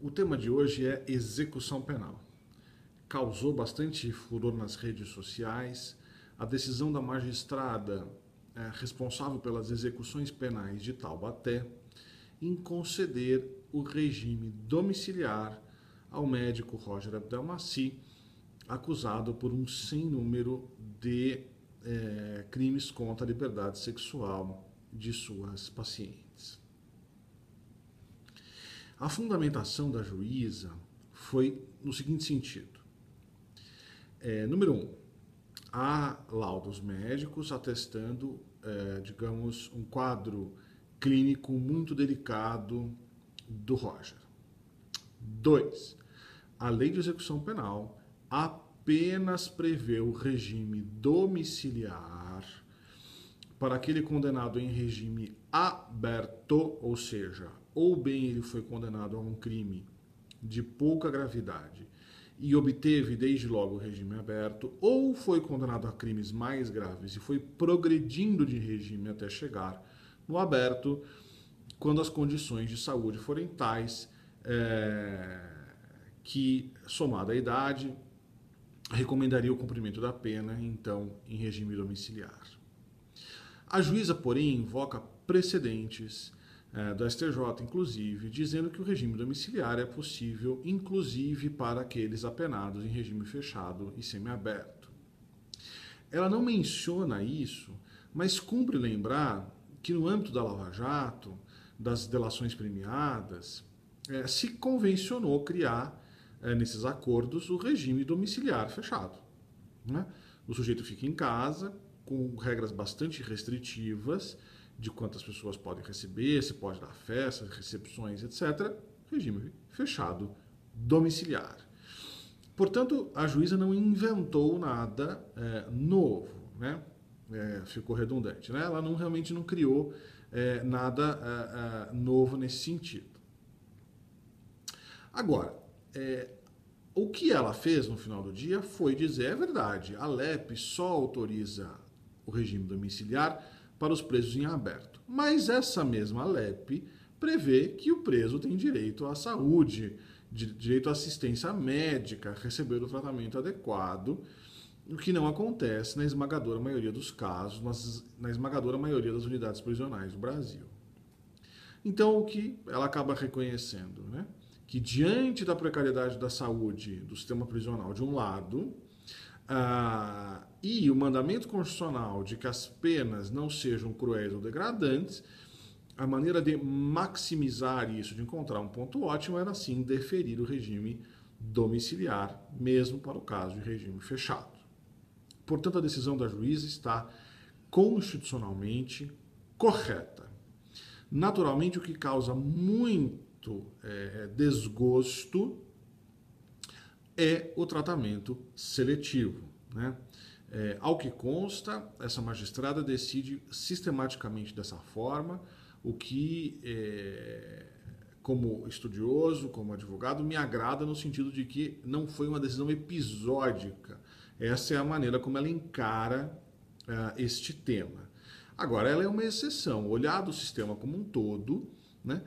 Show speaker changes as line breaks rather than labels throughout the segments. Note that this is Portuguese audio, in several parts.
O tema de hoje é execução penal. Causou bastante furor nas redes sociais a decisão da magistrada responsável pelas execuções penais de Taubaté em conceder o regime domiciliar ao médico Roger Abdelmaci, acusado por um sem número de crimes contra a liberdade sexual de suas pacientes. A fundamentação da juíza foi no seguinte sentido. Número 1, há laudos médicos atestando, digamos, um quadro clínico muito delicado do Roger. 2, a lei de execução penal apenas prevê o regime domiciliar para aquele condenado em regime aberto, ou seja, ou bem ele foi condenado a um crime de pouca gravidade e obteve desde logo o regime aberto, ou foi condenado a crimes mais graves e foi progredindo de regime até chegar no aberto, quando as condições de saúde forem tais que, somada à idade, recomendaria o cumprimento da pena, então, em regime domiciliar. A juíza, porém, invoca precedentes do STJ, inclusive, dizendo que o regime domiciliar é possível, inclusive, para aqueles apenados em regime fechado e semiaberto. Ela não menciona isso, mas cumpre lembrar que no âmbito da Lava Jato, das delações premiadas, se convencionou criar, nesses acordos, o regime domiciliar fechado. Né? O sujeito fica em casa, com regras bastante restritivas de quantas pessoas podem receber, se pode dar festas, recepções, etc. Regime fechado, domiciliar. Portanto, a juíza não inventou nada novo, né? Ficou redundante. Né? Ela realmente não criou nada novo nesse sentido. Agora, o que ela fez no final do dia foi dizer, é verdade, a LEP só autoriza o regime domiciliar para os presos em aberto. Mas essa mesma LEP prevê que o preso tem direito à saúde, direito à assistência médica, receber o tratamento adequado, o que não acontece na esmagadora maioria dos casos, na esmagadora maioria das unidades prisionais do Brasil. Então, o que ela acaba reconhecendo, né? Que diante da precariedade da saúde do sistema prisional, de um lado, e o mandamento constitucional de que as penas não sejam cruéis ou degradantes, a maneira de maximizar isso, de encontrar um ponto ótimo, era sim deferir o regime domiciliar, mesmo para o caso de regime fechado. Portanto, a decisão da juíza está constitucionalmente correta. Naturalmente, o que causa muito desgosto é o tratamento seletivo. Né? Ao que consta, essa magistrada decide sistematicamente dessa forma, o que, como estudioso, como advogado, me agrada no sentido de que não foi uma decisão episódica. Essa é a maneira como ela encara este tema. Agora, ela é uma exceção. Olhado o sistema como um todo, né,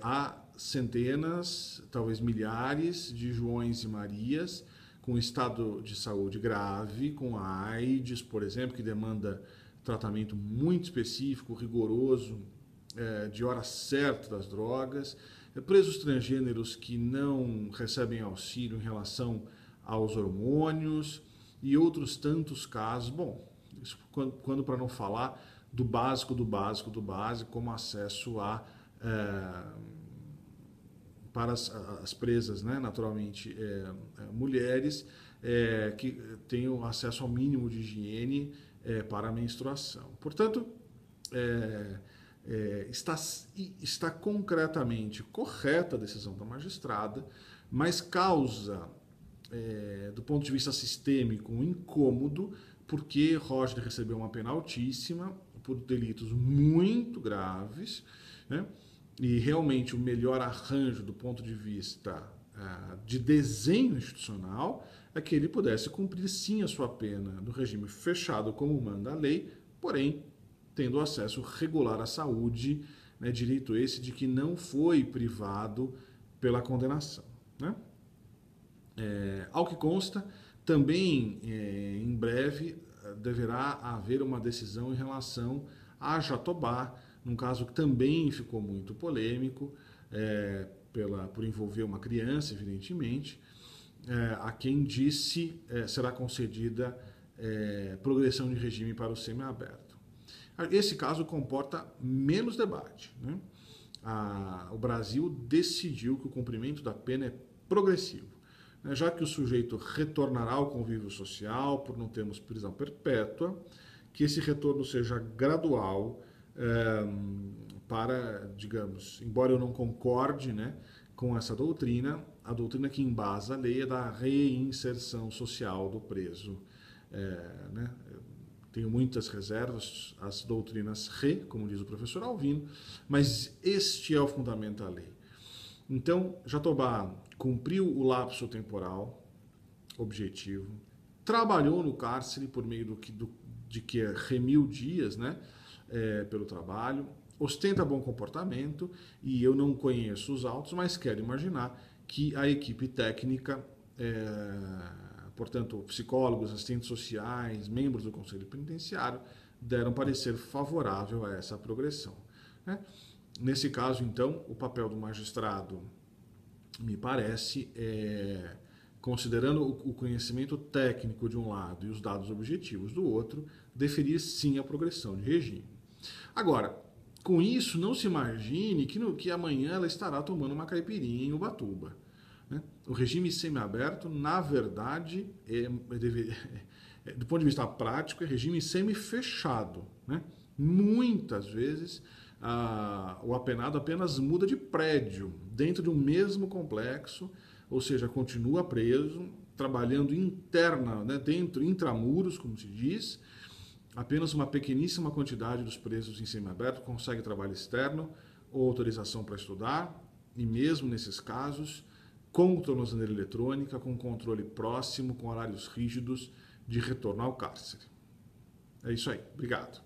há centenas, talvez milhares de Joões e Marias com estado de saúde grave, com a AIDS, por exemplo, que demanda tratamento muito específico, rigoroso, de hora certa das drogas, presos transgêneros que não recebem auxílio em relação aos hormônios e outros tantos casos. Bom, isso quando para não falar do básico, como acesso a para as presas, né, naturalmente, mulheres que tenham acesso ao mínimo de higiene para a menstruação. Portanto, está concretamente correta a decisão da magistrada, mas causa, do ponto de vista sistêmico, um incômodo, porque Roger recebeu uma pena altíssima por delitos muito graves, né? E realmente o melhor arranjo do ponto de vista de desenho institucional é que ele pudesse cumprir sim a sua pena no regime fechado como manda a lei, porém tendo acesso regular à saúde, né, direito esse de que não foi privado pela condenação, né? Ao que consta, também em breve deverá haver uma decisão em relação a Jatobá, num caso que também ficou muito polêmico, por envolver uma criança, evidentemente, a quem disse será concedida progressão de regime para o semiaberto. Esse caso comporta menos debate, né? O Brasil decidiu que o cumprimento da pena é progressivo, né? Já que o sujeito retornará ao convívio social por não termos prisão perpétua, que esse retorno seja gradual, para, digamos, embora eu não concorde, né, com essa doutrina, a doutrina que embasa a lei é da reinserção social do preso, né? Tenho muitas reservas às doutrinas como diz o professor Alvino, mas este é o fundamento da lei. Então, Jatobá cumpriu o lapso temporal objetivo, trabalhou no cárcere por meio de que remiu dias, né, pelo trabalho, ostenta bom comportamento, e eu não conheço os autos, mas quero imaginar que a equipe técnica, portanto, psicólogos, assistentes sociais, membros do Conselho Penitenciário, deram parecer favorável a essa progressão, né? Nesse caso, então, o papel do magistrado, me parece, considerando o conhecimento técnico de um lado e os dados objetivos do outro, deferir sim a progressão de regime. Agora, com isso, não se imagine que amanhã ela estará tomando uma caipirinha em Ubatuba, né? O regime semiaberto, na verdade, do ponto de vista prático, é regime semifechado, né? Muitas vezes, o apenado apenas muda de prédio dentro de um mesmo complexo, ou seja, continua preso, trabalhando né, intramuros, como se diz. Apenas uma pequeníssima quantidade dos presos em semiaberto consegue trabalho externo ou autorização para estudar, e mesmo nesses casos, com tornozeleira eletrônica, com controle próximo, com horários rígidos de retorno ao cárcere. É isso aí. Obrigado.